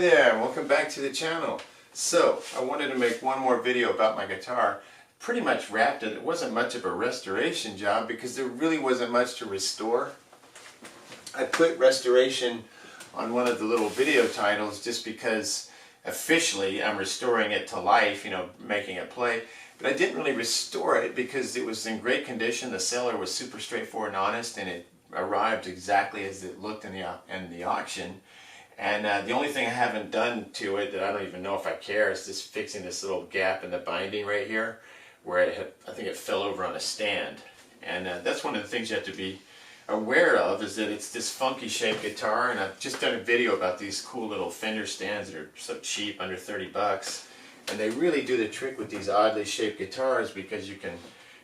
there, welcome back to the channel. So, I wanted to make one more video about my guitar. Pretty much wrapped it. It wasn't much of a restoration job because there really wasn't much to restore. I put restoration on one of the little video titles just because officially I'm restoring it to life, you know, making it play. But I didn't really restore it because it was in great condition. The seller was super straightforward and honest, and it arrived exactly as it looked in the auction. And the only thing I haven't done to it that I don't even know if I care is just fixing this little gap in the binding right here where I think it fell over on a stand. And that's one of the things you have to be aware of, is that it's this funky shaped guitar, and I've just done a video about these cool little fender stands that are so cheap, under 30 bucks. And they really do the trick with these oddly shaped guitars because you can,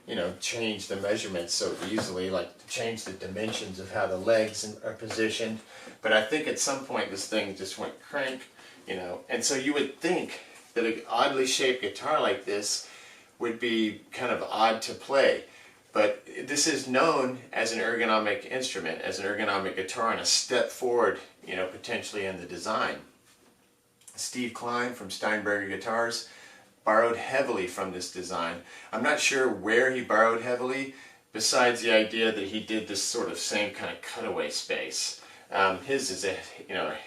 you know, change the measurements so easily, like change the dimensions of how the legs are positioned. But I think at some point this thing just went crank, you know, and so you would think that an oddly shaped guitar like this would be kind of odd to play. But this is known as an ergonomic instrument, as an ergonomic guitar, and a step forward, you know, potentially in the design. Steve Klein from Steinberger Guitars borrowed heavily from this design. I'm not sure where he borrowed heavily, besides the idea that he did this sort of same kind of cutaway space. His is a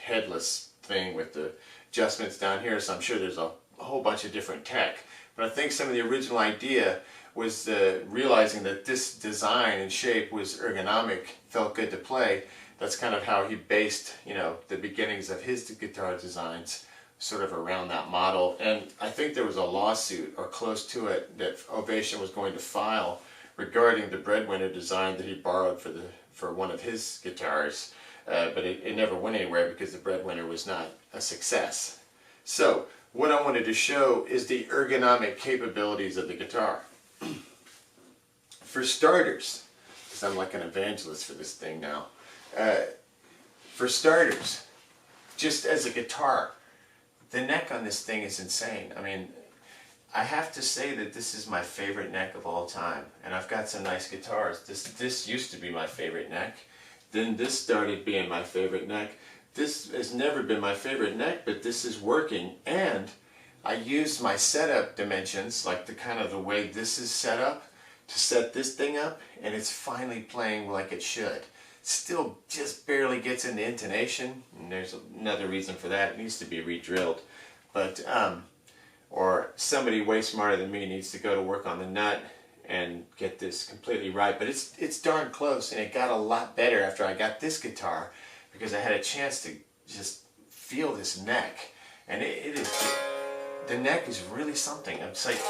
headless thing with the adjustments down here, so I'm sure there's a whole bunch of different tech. But I think some of the original idea was realizing that this design and shape was ergonomic, felt good to play. That's kind of how he based, you know, the beginnings of his guitar designs, sort of around that model. And I think there was a lawsuit, or close to it, that Ovation was going to file regarding the Breadwinner design that he borrowed for one of his guitars. But it never went anywhere because the Breadwinner was not a success. So, what I wanted to show is the ergonomic capabilities of the guitar. For starters, because I'm like an evangelist for this thing now, for starters, just as a guitar, the neck on this thing is insane. I mean, I have to say that this is my favorite neck of all time, and I've got some nice guitars. This used to be my favorite neck. Then this started being my favorite neck. This has never been my favorite neck, but this is working. And I used my setup dimensions, like the way this is set up, to set this thing up, and it's finally playing like it should. Still just barely gets into intonation, and there's another reason for that. It needs to be re-drilled. But, or somebody way smarter than me needs to go to work on the nut and get this completely right. But it's darn close, and it got a lot better after I got this guitar, because I had a chance to just feel this neck. And it is, the neck is really something. It's like,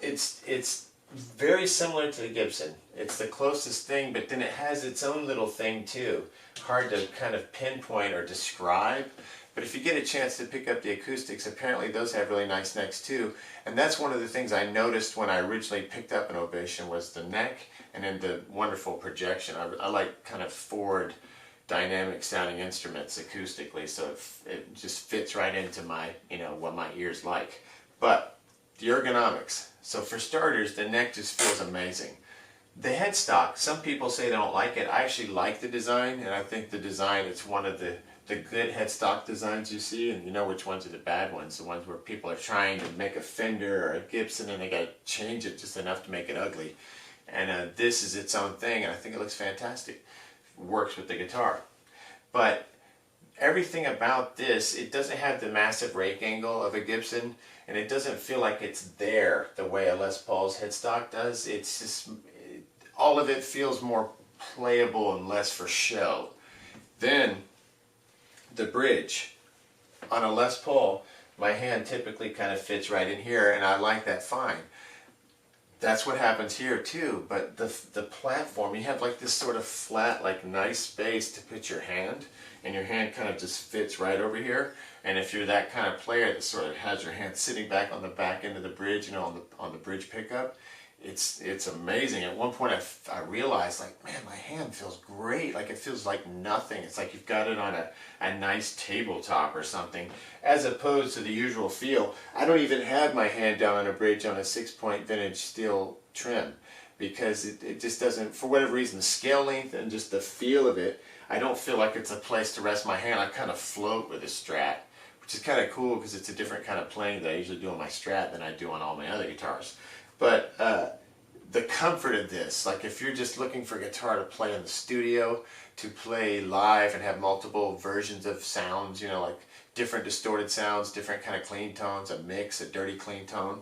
it's very similar to the Gibson. It's the closest thing, but then it has its own little thing too. Hard to kind of pinpoint or describe. But if you get a chance to pick up the acoustics, apparently those have really nice necks too. And that's one of the things I noticed when I originally picked up an Ovation, was the neck and then the wonderful projection. I like kind of forward dynamic sounding instruments acoustically, so it just fits right into my, you know, what my ears like. But the ergonomics. So for starters, the neck just feels amazing. The headstock, some people say they don't like it. I actually like the design, and I think the design, it's one of the good headstock designs you see, and you know which ones are the bad ones, the ones where people are trying to make a Fender or a Gibson and they got to change it just enough to make it ugly. And this is its own thing, and I think it looks fantastic. It works with the guitar. But everything about this, it doesn't have the massive rake angle of a Gibson, and it doesn't feel like it's there the way a Les Paul's headstock does. It's just, all of it feels more playable and less for show. Then, the bridge. On a Les Paul, my hand typically kind of fits right in here, and I like that fine. That's what happens here too, but the platform, you have like this sort of flat, like nice space to put your hand, and your hand kind of just fits right over here. And if you're that kind of player that sort of has your hand sitting back on the back end of the bridge, you know, on the bridge pickup, it's amazing. At one point I realized, like, man, my hand feels great. Like, it feels like nothing. It's like you've got it on a nice tabletop or something, as opposed to the usual feel. I don't even have my hand down on a bridge on a 6-point vintage steel trim, because it just doesn't, for whatever reason, the scale length and just the feel of it, I don't feel like it's a place to rest my hand. I kind of float with a Strat. which is kind of cool because it's a different kind of playing that I usually do on my Strat than I do on all my other guitars. But the comfort of this, like if you're just looking for a guitar to play in the studio, to play live and have multiple versions of sounds, you know, like different distorted sounds, different kind of clean tones, a mix, a dirty clean tone,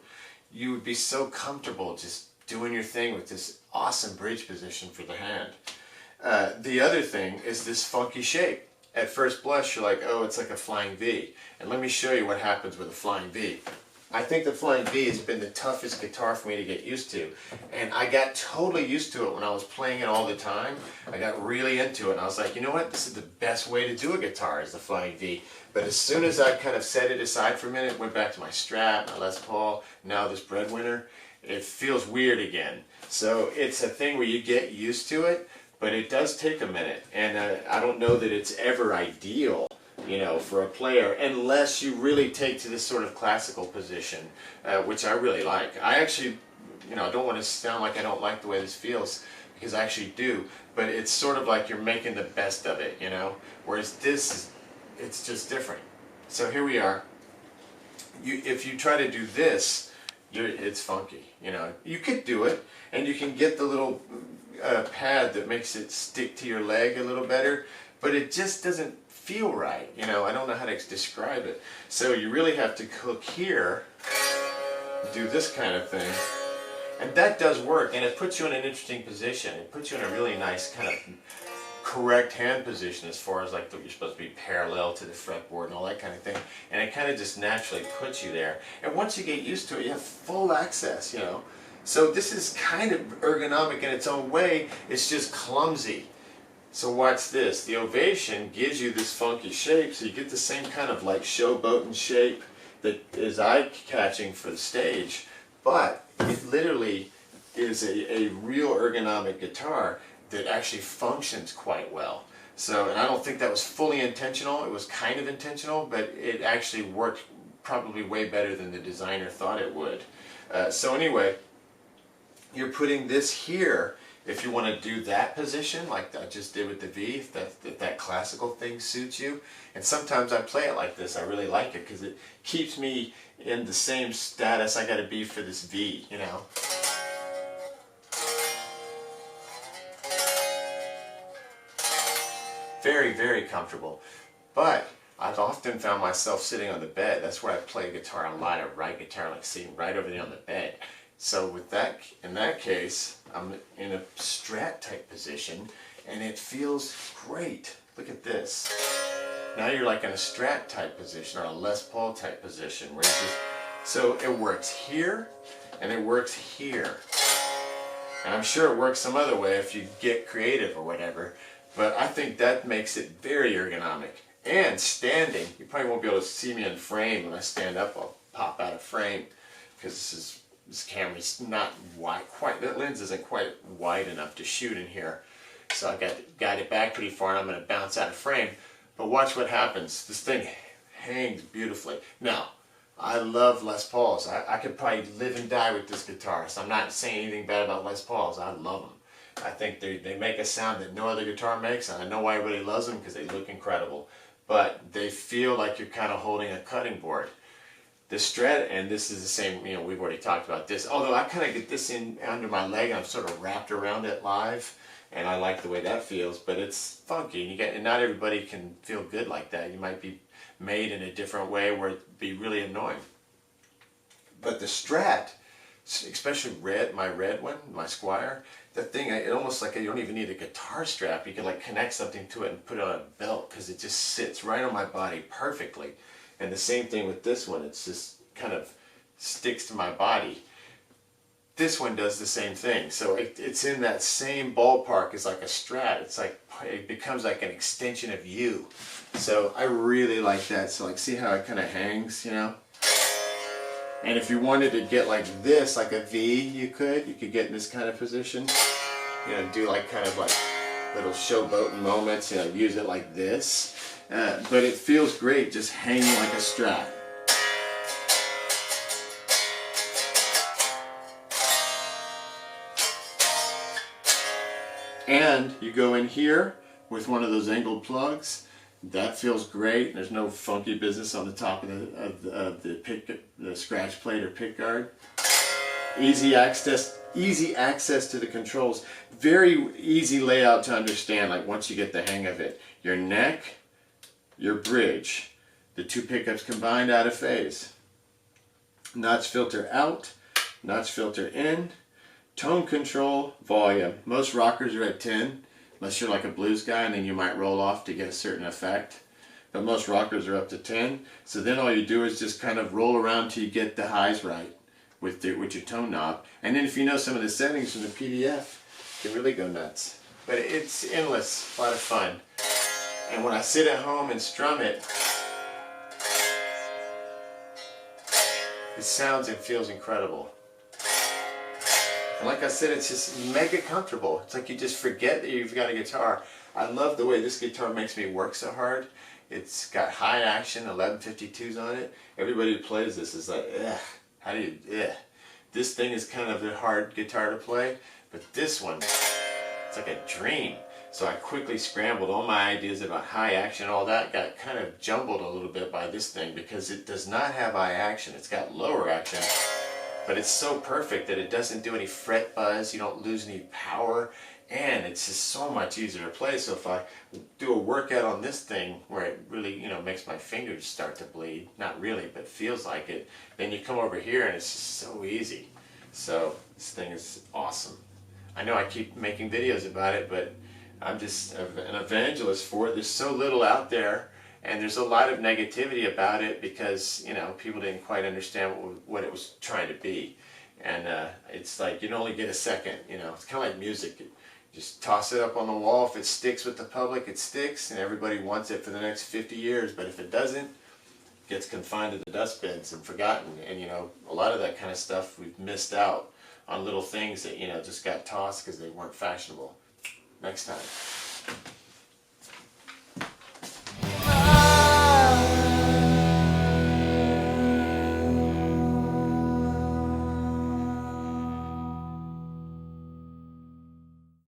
you would be so comfortable just doing your thing with this awesome bridge position for the hand. The other thing is this funky shape. At first blush, you're like, oh, it's like a flying V. And let me show you what happens with a flying V. I think the flying V has been the toughest guitar for me to get used to. And I got totally used to it when I was playing it all the time. I got really into it and I was like, you know what, this is the best way to do a guitar, is the flying V. But as soon as I kind of set it aside for a minute, went back to my Strat, my Les Paul, now this Breadwinner, it feels weird again. So it's a thing where you get used to it, but it does take a minute. And I don't know that it's ever ideal, you know, for a player, unless you really take to this sort of classical position, which I really like. I actually, you know, I don't want to sound like I don't like the way this feels, because I actually do, but it's sort of like you're making the best of it, you know, whereas this, it's just different. So here we are. If you try to do this, it's funky, you know. You could do it, and you can get the little pad that makes it stick to your leg a little better, but it just doesn't feel right, you know. I don't know how to describe it. So you really have to hook here, do this kind of thing, and that does work, and it puts you in an interesting position. It puts you in a really nice kind of correct hand position, as far as like you're supposed to be parallel to the fretboard and all that kind of thing, and it kind of just naturally puts you there. And once you get used to it, you have full access, you know. So this is kind of ergonomic in its own way. It's just clumsy. So watch this. The Ovation gives you this funky shape, so you get the same kind of like showboating shape that is eye-catching for the stage, but it literally is a real ergonomic guitar that actually functions quite well. So, and I don't think that was fully intentional. It was kind of intentional, but it actually worked probably way better than the designer thought it would. So anyway, you're putting this here if you want to do that position like I just did with the V, if that classical thing suits you. And sometimes I play it like this. I really like it because it keeps me in the same status I got to be for this V, you know. Very, very comfortable. But I've often found myself sitting on the bed. That's where I play guitar a lot, a right guitar, like sitting right over there on the bed. So with that, in that case, I'm in a Strat type position, and it feels great. Look at this. Now you're like in a Strat type position, or a Les Paul type position, where you just, so it works here, and it works here. And I'm sure it works some other way if you get creative or whatever, but I think that makes it very ergonomic. And standing, you probably won't be able to see me in frame. When I stand up, I'll pop out of frame, because this camera's not wide, quite, that lens isn't quite wide enough to shoot in here. So I got it back pretty far, and I'm going to bounce out of frame. But watch what happens. This thing hangs beautifully. Now, I love Les Pauls. I could probably live and die with this guitar, so I'm not saying anything bad about Les Pauls. I love them. I think they make a sound that no other guitar makes, and I know why everybody loves them, because they look incredible. But they feel like you're kind of holding a cutting board. The Strat, and this is the same, you know, we've already talked about this, although I kind of get this in under my leg, I'm sort of wrapped around it live, and I like the way that feels, but it's funky, and not everybody can feel good like that. You might be made in a different way where it'd be really annoying. But the Strat, especially my red one, my Squire, that thing, it almost like you don't even need a guitar strap. You can like connect something to it and put it on a belt, because it just sits right on my body perfectly. And the same thing with this one, it's just kind of sticks to my body. This one does the same thing, so it's in that same ballpark as like a Strat. It's like, it becomes like an extension of you. So I really like that. So like, see how it kind of hangs, you know? And if you wanted to get like this, like a V, you could get in this kind of position. You know, do like kind of like little showboating moments, you know, use it like this. But it feels great just hanging like a Strat. And you go in here with one of those angled plugs, That feels great. There's no funky business on the top of the scratch plate or pick guard. Easy access to the controls. Very easy layout to understand, like once you get the hang of it. Your neck, your bridge, the two pickups combined out of phase. Notch filter out, notch filter in, tone control, volume. Most rockers are at 10, unless you're like a blues guy, and then you might roll off to get a certain effect. But most rockers are up to 10. So then all you do is just kind of roll around till you get the highs right with your tone knob. And then if you know some of the settings from the PDF, you can really go nuts. But it's endless, a lot of fun. And when I sit at home and strum it, it sounds and feels incredible. And like I said, it's just mega comfortable. It's like you just forget that you've got a guitar. I love the way this guitar makes me work so hard. It's got high action, 1152s on it. Everybody who plays this is like, ugh, how do you, ugh. This thing is kind of a hard guitar to play, but this one, it's like a dream. So I quickly scrambled. All my ideas about high action, all that got kind of jumbled a little bit by this thing because it does not have high action. It's got lower action, but it's so perfect that it doesn't do any fret buzz. You don't lose any power, and it's just so much easier to play. So if I do a workout on this thing where it really, makes my fingers start to bleed, not really, but feels like it, then you come over here and it's just so easy. So this thing is awesome. I know I keep making videos about it, but I'm just an evangelist for it. There's so little out there, and there's a lot of negativity about it because, people didn't quite understand what it was trying to be. And it's like you can only get a second, It's kind of like music. Just toss it up on the wall. If it sticks with the public, it sticks, and everybody wants it for the next 50 years. But if it doesn't, it gets confined to the dustbins and forgotten. And, a lot of that kind of stuff we've missed out on little things that, just got tossed because they weren't fashionable. Next time.